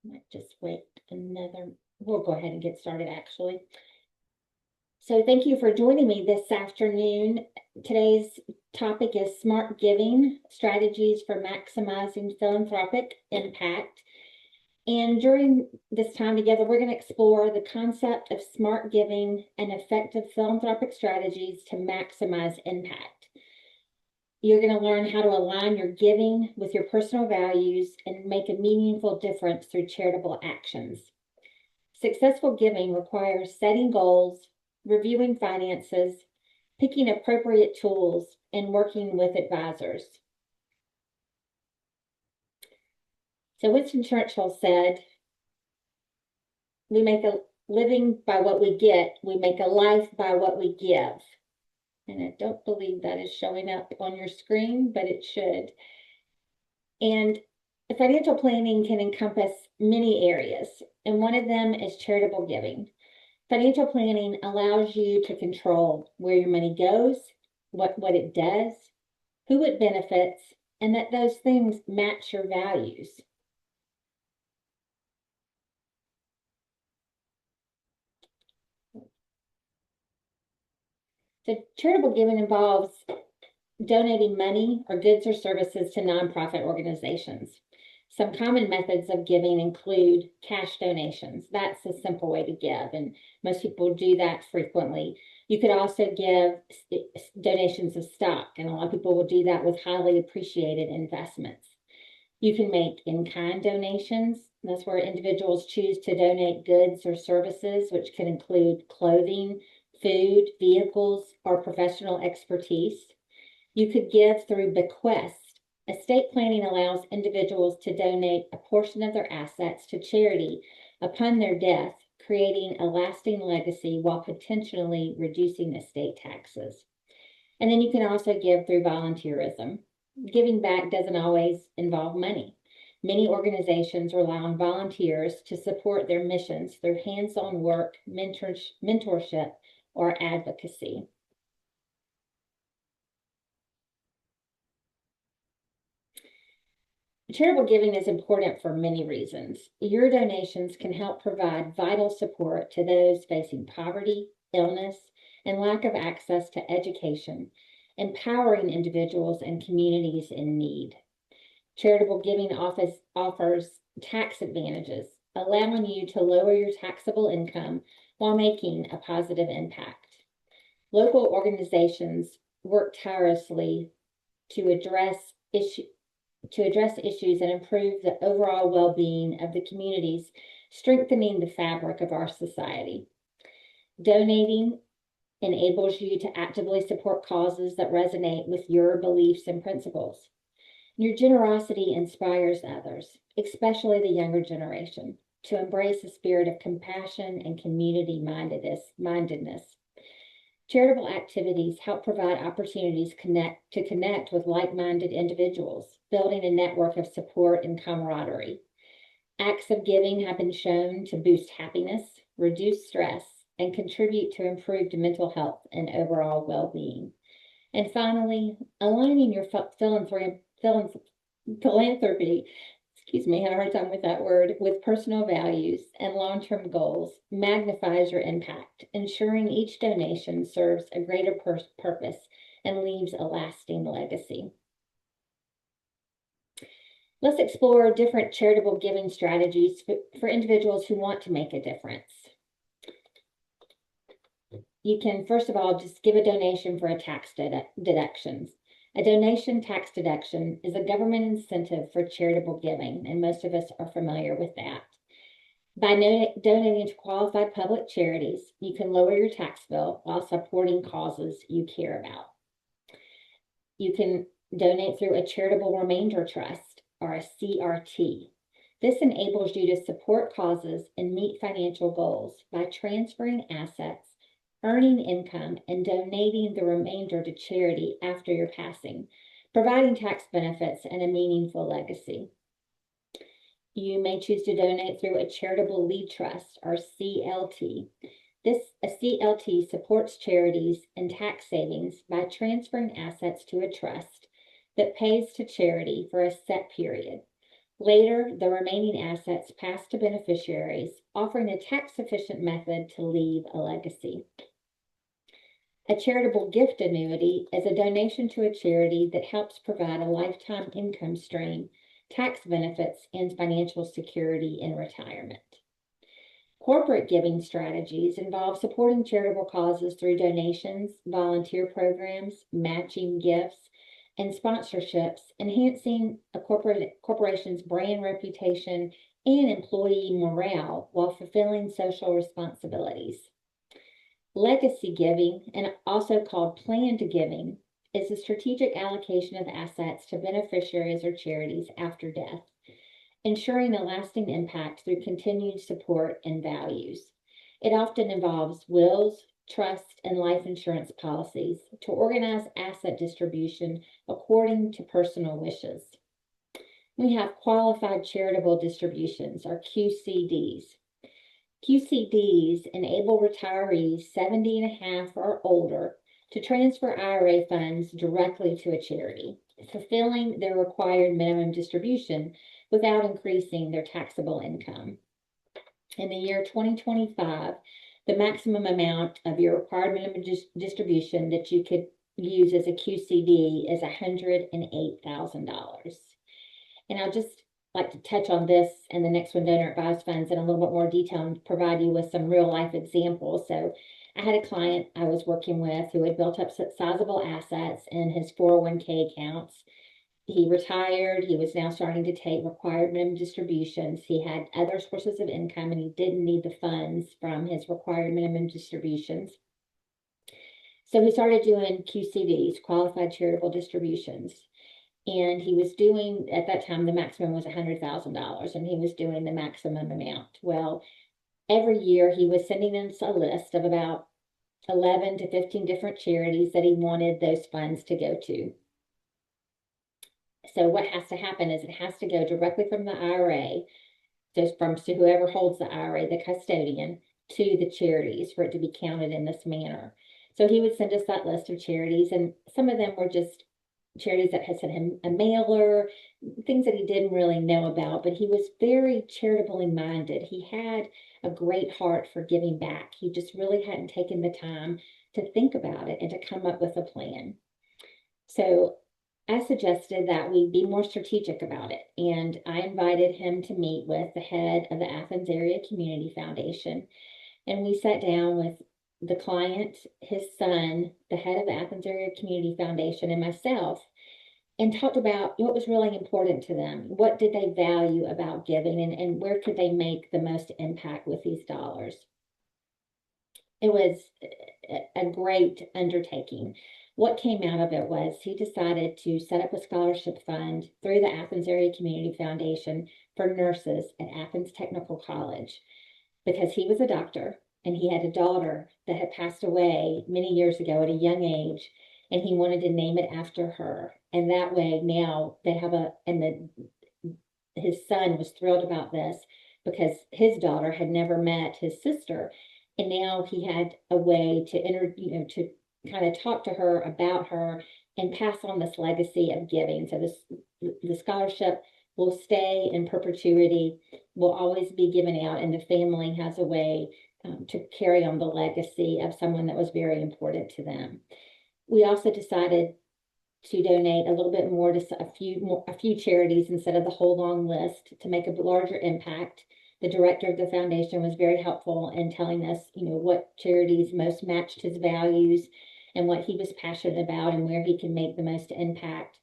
Might just wait we'll go ahead and get started actually. So thank you for joining me this afternoon. Today's topic is smart giving, strategies for maximizing philanthropic impact. And during this time together, we're going to explore the concept of smart giving and effective philanthropic strategies to maximize impact. You're going to learn how to align your giving with your personal values and make a meaningful difference through charitable actions. Successful giving requires setting goals, reviewing finances, picking appropriate tools, and working with advisors. So Winston Churchill said, "We make a living by what we get, we make a life by what we give." And I don't believe that is showing up on your screen, but it should. And financial planning can encompass many areas, and one of them is charitable giving. Financial planning allows you to control where your money goes, what it does, who it benefits, and that those things match your values. So charitable giving involves donating money or goods or services to nonprofit organizations. Some common methods of giving include cash donations. That's a simple way to give, and most people do that frequently. You could also give donations of stock, and a lot of people will do that with highly appreciated investments. You can make in-kind donations. That's where individuals choose to donate goods or services, which can include clothing, food, vehicles, or professional expertise. You could give through bequest. Estate planning allows individuals to donate a portion of their assets to charity upon their death, creating a lasting legacy while potentially reducing estate taxes. And then you can also give through volunteerism. Giving back doesn't always involve money. Many organizations rely on volunteers to support their missions through hands-on work, mentorship, or advocacy. Charitable giving is important for many reasons. Your donations can help provide vital support to those facing poverty, illness, and lack of access to education, empowering individuals and communities in need. Charitable giving offers tax advantages, allowing you to lower your taxable income while making a positive impact. Local organizations work tirelessly to address issues and improve the overall well-being of the communities, strengthening the fabric of our society. Donating enables you to actively support causes that resonate with your beliefs and principles. Your generosity inspires others, especially the younger generation, to embrace a spirit of compassion and community mindedness. Charitable activities help provide opportunities to connect with like-minded individuals, building a network of support and camaraderie. Acts of giving have been shown to boost happiness, reduce stress, and contribute to improved mental health and overall well-being. And finally, aligning your philanthropy, had a hard time with that word, with personal values and long-term goals magnifies your impact, ensuring each donation serves a greater purpose and leaves a lasting legacy. Let's explore different charitable giving strategies for individuals who want to make a difference. You can, first of all, just give a donation for a tax deduction. A donation tax deduction is a government incentive for charitable giving, and most of us are familiar with that. By donating to qualified public charities, you can lower your tax bill while supporting causes you care about. You can donate through a charitable remainder trust, or a CRT. This enables you to support causes and meet financial goals by transferring assets, earning income, and donating the remainder to charity after your passing, providing tax benefits and a meaningful legacy. You may choose to donate through a charitable lead trust, or CLT. A CLT supports charities and tax savings by transferring assets to a trust that pays to charity for a set period, Later, the remaining assets pass to beneficiaries, offering a tax-efficient method to leave a legacy. A charitable gift annuity is a donation to a charity that helps provide a lifetime income stream, tax benefits, and financial security in retirement. Corporate giving strategies involve supporting charitable causes through donations, volunteer programs, matching gifts, and sponsorships, enhancing a corporation's brand reputation and employee morale while fulfilling social responsibilities. Legacy giving, and also called planned giving, is a strategic allocation of assets to beneficiaries or charities after death, ensuring a lasting impact through continued support and values. It often involves wills, trust, and life insurance policies to organize asset distribution according to personal wishes. We have qualified charitable distributions, or QCDs. QCDs enable retirees 70 and a half or older to transfer IRA funds directly to a charity, fulfilling their required minimum distribution without increasing their taxable income. In the year 2025, the maximum amount of your required minimum distribution that you could use as a QCD is $108,000. And I'll just like to touch on this and the next one, donor advised funds, in a little bit more detail and provide you with some real life examples. So I had a client I was working with who had built up sizable assets in his 401k accounts. He retired. He was now starting to take required minimum distributions. He had other sources of income, and he didn't need the funds from his required minimum distributions. So he started doing QCDs, qualified charitable distributions. And he was doing, at that time, the maximum was $100,000, and he was doing the maximum amount. Well, every year he was sending us a list of about 11 to 15 different charities that he wanted those funds to go to. So what has to happen is it has to go directly from the IRA, so from whoever holds the IRA, the custodian, to the charities for it to be counted in this manner. So he would send us that list of charities, and some of them were just charities that had sent him a mailer, things that he didn't really know about, but he was very charitably minded. He had a great heart for giving back. He just really hadn't taken the time to think about it and to come up with a plan. So I suggested that we be more strategic about it, and I invited him to meet with the head of the Athens Area Community Foundation, and we sat down with the client, his son, the head of the Athens Area Community Foundation, and myself, and talked about what was really important to them. What did they value about giving, and where could they make the most impact with these dollars? It was a great undertaking. What came out of it was he decided to set up a scholarship fund through the Athens Area Community Foundation for nurses at Athens Technical College, because he was a doctor and he had a daughter that had passed away many years ago at a young age, and he wanted to name it after her. And that way now they have his son was thrilled about this because his daughter had never met his sister, and now he had a way to to kind of talk to her about her and pass on this legacy of giving. So the scholarship will stay in perpetuity, will always be given out, and the family has a way to carry on the legacy of someone that was very important to them. We also decided to donate a little bit more to a few charities instead of the whole long list to make a larger impact. The director of the foundation was very helpful in telling us, what charities most matched his values and what he was passionate about and where he can make the most impact.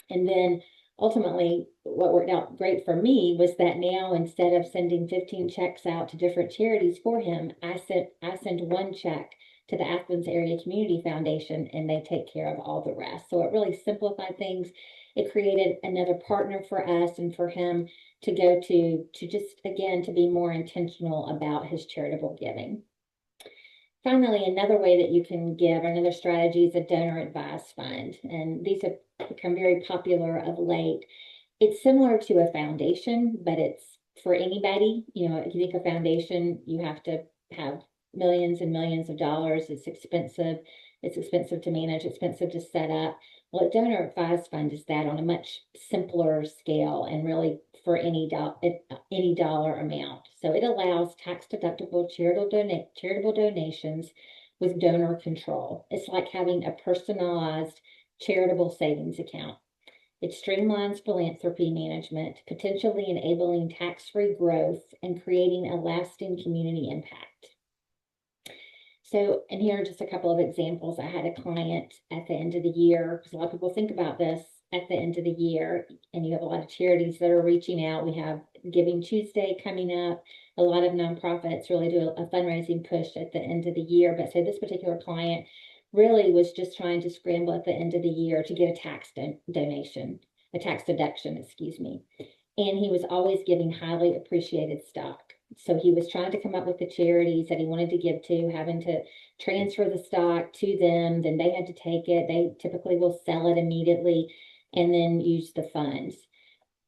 And then ultimately, what worked out great for me was that now, instead of sending 15 checks out to different charities for him, I send one check to the Athens Area Community Foundation, and they take care of all the rest. So it really simplified things. It created another partner for us and for him to go to just, again, to be more intentional about his charitable giving. Finally, another way that you can give, another strategy, is a donor advised fund. And these have become very popular of late. It's similar to a foundation, but it's for anybody. If you think a foundation, you have to have millions and millions of dollars. It's expensive. It's expensive to manage, expensive to set up. Well, a donor advised fund is that on a much simpler scale and really for any dollar amount. So it allows tax deductible charitable donations with donor control. It's like having a personalized charitable savings account. It streamlines philanthropy management, potentially enabling tax-free growth and creating a lasting community impact. So, and here are just a couple of examples. I had a client at the end of the year, because a lot of people think about this at the end of the year, and you have a lot of charities that are reaching out. We have Giving Tuesday coming up. A lot of nonprofits really do a fundraising push at the end of the year. But so this particular client really was just trying to scramble at the end of the year to get a tax deduction, excuse me. And he was always giving highly appreciated stock. So he was trying to come up with the charities that he wanted to give to, having to transfer the stock to them. Then they had to take it. They typically will sell it immediately and then use the funds.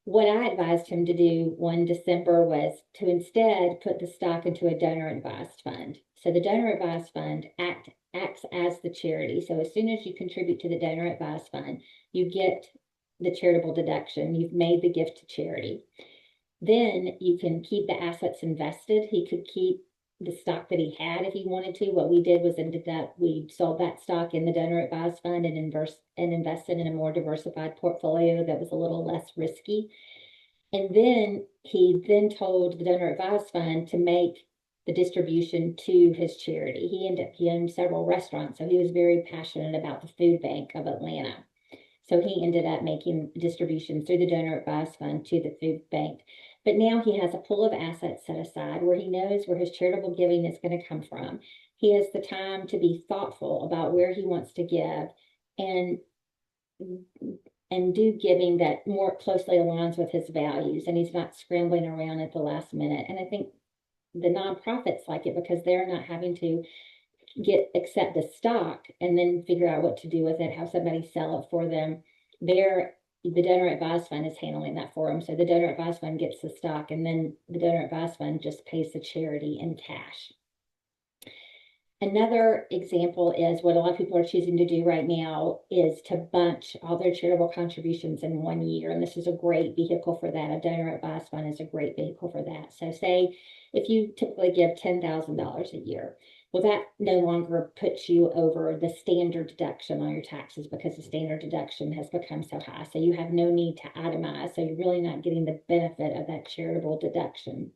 What I advised him to do one December was to instead put the stock into a donor advised fund. So the donor advised fund acts as the charity. So as soon as you contribute to the donor advised fund, you get the charitable deduction. You've made the gift to charity. Then you can keep the assets invested. He could keep the stock that he had if he wanted to. What we did was we sold that stock in the donor advised fund and invested in a more diversified portfolio that was a little less risky. And then he told the donor advised fund to make the distribution to his charity. He owned several restaurants, so he was very passionate about the food bank of Atlanta. So he ended up making distributions through the donor advised fund to the food bank. But now he has a pool of assets set aside where he knows where his charitable giving is going to come from. He has the time to be thoughtful about where he wants to give and do giving that more closely aligns with his values, and he's not scrambling around at the last minute. And I think the nonprofits like it because they're not having to accept the stock and then figure out what to do with it, have somebody sell it for them. The donor advised fund is handling that for them. So the donor advised fund gets the stock, and then the donor advised fund just pays the charity in cash. Another example is what a lot of people are choosing to do right now is to bunch all their charitable contributions in one year. And this is a great vehicle for that. A donor advised fund is a great vehicle for that. So say if you typically give $10,000 a year, well, that no longer puts you over the standard deduction on your taxes because the standard deduction has become so high. So you have no need to itemize. So you're really not getting the benefit of that charitable deduction.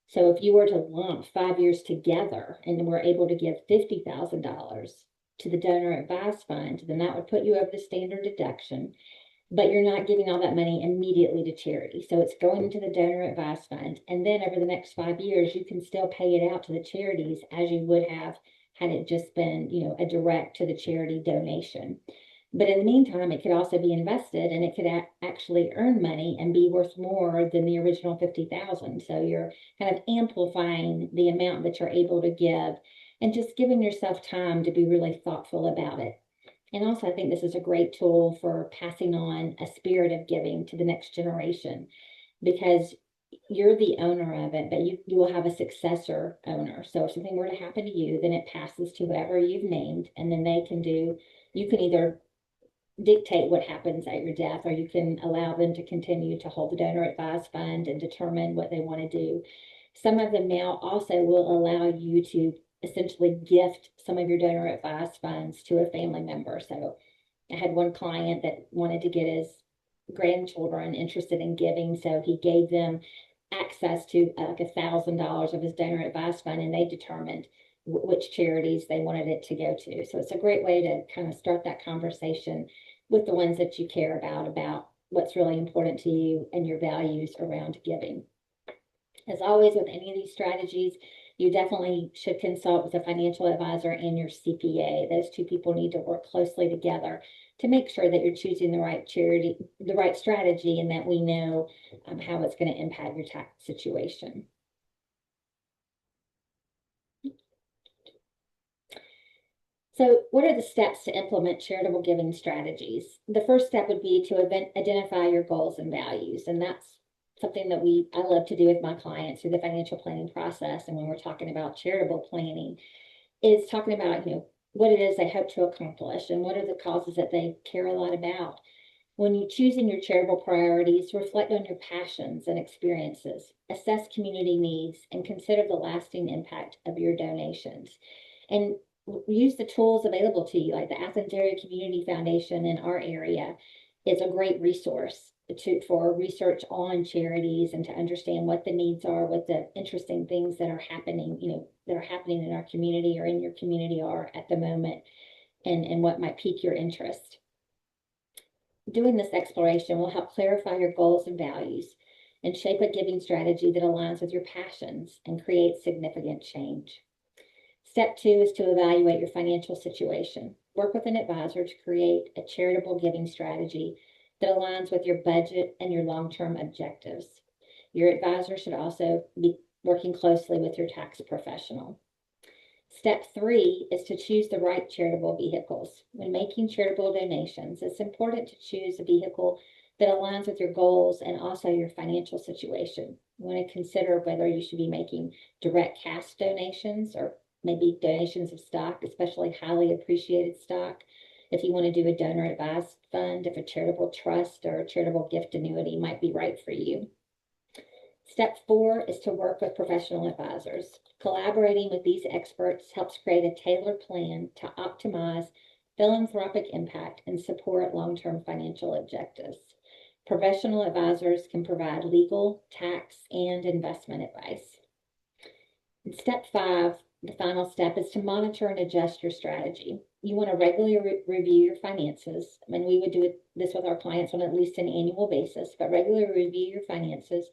So if you were to lump 5 years together and were able to give $50,000 to the donor advised fund, then that would put you over the standard deduction, but you're not giving all that money immediately to charity. So it's going into the donor advised fund. And then over the next 5 years, you can still pay it out to the charities as you would have had it just been, a direct to the charity donation. But in the meantime, it could also be invested and it could actually earn money and be worth more than the original $50,000. So you're kind of amplifying the amount that you're able to give and just giving yourself time to be really thoughtful about it. And also, I think this is a great tool for passing on a spirit of giving to the next generation because you're the owner of it, but you will have a successor owner. So if something were to happen to you, then it passes to whoever you've named, and then you can either dictate what happens at your death, or you can allow them to continue to hold the donor advised fund and determine what they want to do. Some of them now also will allow you to essentially gift some of your donor advised funds to a family member. So I had one client that wanted to get his grandchildren interested in giving, so he gave them access to like $1,000 of his donor advised fund, and they determined which charities they wanted it to go to. So it's a great way to kind of start that conversation with the ones that you care about what's really important to you and your values around giving. As always, with any of these strategies, you definitely should consult with a financial advisor and your CPA. Those two people need to work closely together to make sure that you're choosing the right strategy, and that we know how it's going to impact your tax situation. So what are the steps to implement charitable giving strategies? The first step would be to identify your goals and values. And that's something that I love to do with my clients through the financial planning process. And when we're talking about charitable planning, is talking about, what it is they hope to accomplish and what are the causes that they care a lot about. When you choosing your charitable priorities, reflect on your passions and experiences, assess community needs, and consider the lasting impact of your donations. And use the tools available to you, like the Athens Area Community Foundation in our area is a great resource for research on charities and to understand what the needs are, what the interesting things that are happening, that are happening in our community or in your community are at the moment, and what might pique your interest. Doing this exploration will help clarify your goals and values and shape a giving strategy that aligns with your passions and creates significant change. Step 2 is to evaluate your financial situation. Work with an advisor to create a charitable giving strategy that aligns with your budget and your long-term objectives. Your advisor should also be working closely with your tax professional. Step 3 is to choose the right charitable vehicles. When making charitable donations, it's important to choose a vehicle that aligns with your goals and also your financial situation. You want to consider whether you should be making direct cash donations or maybe donations of stock, especially highly appreciated stock. If you want to do a donor advised fund, if a charitable trust or a charitable gift annuity might be right for you. Step 4 is to work with professional advisors. Collaborating with these experts helps create a tailored plan to optimize philanthropic impact and support long-term financial objectives. Professional advisors can provide legal, tax, and investment advice. And step 5, the final step, is to monitor and adjust your strategy. You want to regularly review your finances. I mean, we would do this with our clients on at least an annual basis, but regularly review your finances,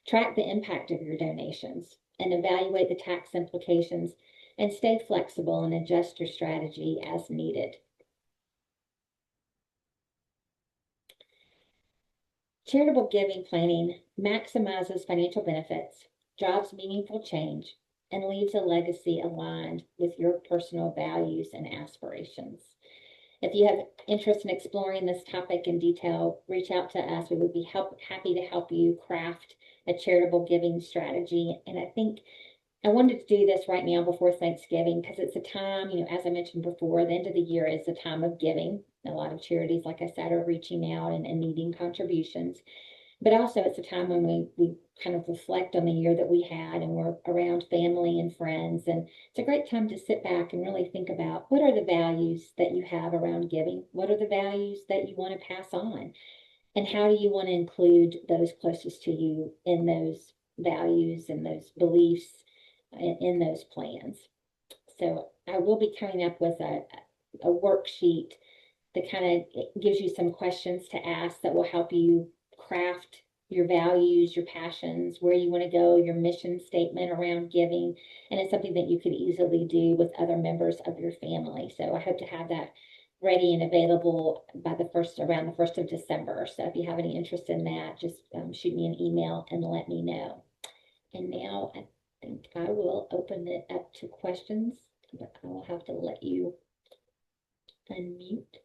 track the impact of your donations, and evaluate the tax implications, and stay flexible and adjust your strategy as needed. Charitable giving planning maximizes financial benefits, drives meaningful change, and leaves a legacy aligned with your personal values and aspirations. If you have interest in exploring this topic in detail, reach out to us. We would be happy to help you craft a charitable giving strategy. And I think I wanted to do this right now before Thanksgiving because it's a time, as I mentioned before, the end of the year is the time of giving. A lot of charities, like I said, are reaching out and needing contributions. But also it's a time when we kind of reflect on the year that we had and we're around family and friends. And it's a great time to sit back and really think about what are the values that you have around giving? What are the values that you want to pass on? And how do you want to include those closest to you in those values and those beliefs in those plans? So I will be coming up with a worksheet that kind of gives you some questions to ask that will help you craft your values, your passions, where you want to go, your mission statement around giving. And it's something that you could easily do with other members of your family. So I hope to have that ready and available by around the 1st of December. So if you have any interest in that, just shoot me an email and let me know. And now I think I will open it up to questions, but I will have to let you unmute.